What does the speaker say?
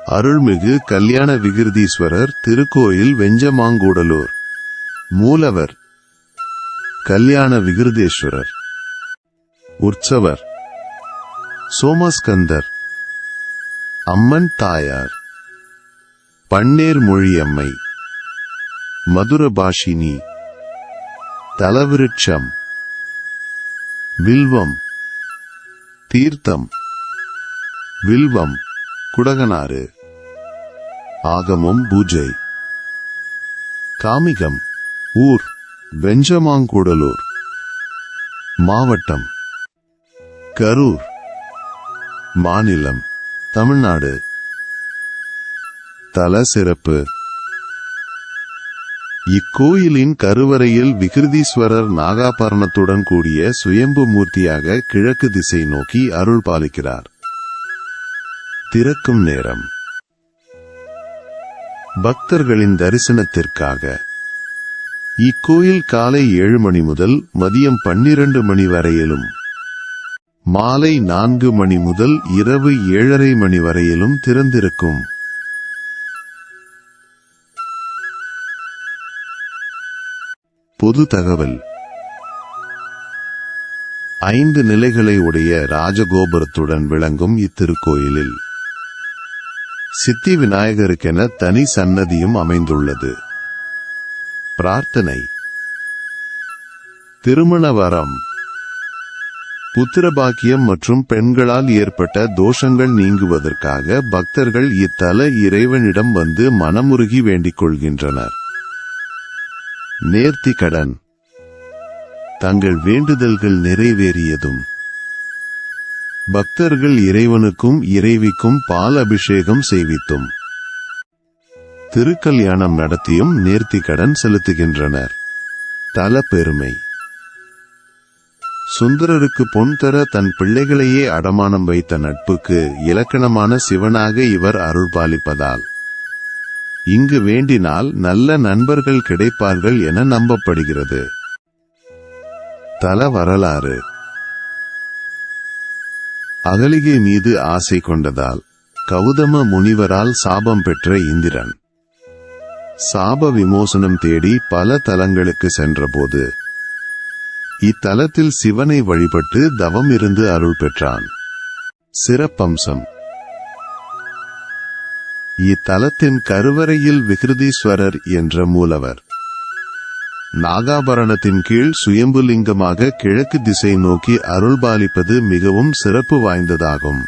அருள்மிகு கல்யாண விகிருதீஸ்வரர் திருக்கோயில் வெஞ்சமாங்கூடலூர். மூலவர் கல்யாண விகிருதேஸ்வரர். உற்சவர் சோமஸ்கந்தர். அம்மன் தாயார் பன்னேர் மொழியம்மை. மதுரபாஷினி. தலவிருட்சம் வில்வம். தீர்த்தம் வில்வம் குடகனாறு. ஆகமம் பூஜை. காமிகம். ஊர் வெஞ்சமாங்கூடலூர். மாவட்டம் கரூர். மாநிலம் தமிழ்நாடு. தல சிறப்பு. இக்கோயிலின் கருவறையில் விகிருதீஸ்வரர் நாகாபரணத்துடன் கூடிய சுயம்பு மூர்த்தியாக கிழக்கு திசை நோக்கி அருள் பாலிக்கிறார். திறக்கும் நேரம் பக்தர்களின் தரிசனத்திற்காக. இக்கோயில் காலை 7 மணி முதல் மதியம் 12 மணி வரையிலும் மாலை 4 மணி முதல் இரவு 7:30 மணி வரையிலும் திறந்திருக்கும். பொது தகவல். 5 நிலைகளை உடைய ராஜகோபுரத்துடன் விளங்கும் இத்திருக்கோயிலில் சித்தி விநாயகருக்கென தனி சன்னதியும் அமைந்துள்ளது. பிரார்த்தனை. திருமண வரம், புத்திரபாக்கியம் மற்றும் பெண்களால் ஏற்பட்ட தோஷங்கள் நீங்குவதற்காக பக்தர்கள் இத்தல இறைவனிடம் வந்து மனமுருகி வேண்டிக் கொள்கின்றனர். நேர்த்தி கடன். தங்கள் வேண்டுதல்கள் நிறைவேறியதும் பக்தர்கள் இறைவனுக்கும் இறைவிக்கும் பால் அபிஷேகம் செய்வித்தும் திருக்கல்யாணம் நடத்தியும் நேர்த்தி கடன் செலுத்துகின்றனர். தல பெருமை. சுந்தரருக்கு பொன் தர தன் பிள்ளைகளையே அடமானம் வைத்த நட்புக்கு இலக்கணமான சிவனாக இவர் அருள்பாலிப்பதால் இங்கு வேண்டினால் நல்ல நண்பர்கள் கிடைப்பார்கள் என நம்பப்படுகிறது. தல வரலாறு. அகலிகை மீது ஆசை கொண்டதால் கௌதம முனிவரால் சாபம் பெற்ற இந்திரன் சாப விமோசனம் தேடி பல தலங்களுக்கு சென்றபோது இத்தலத்தில் சிவனை வழிபட்டு தவம் இருந்து அருள் பெற்றான். சிறப்பம்சம். இத்தலத்தின் கருவறையில் விகிருதீஸ்வரர் என்ற மூலவர் நாகாபரணத்தின் கீழ் சுயம்புலிங்கமாக கிழக்கு திசை நோக்கி அருள்பாலிப்பது மிகவும் சிறப்பு வாய்ந்ததாகும்.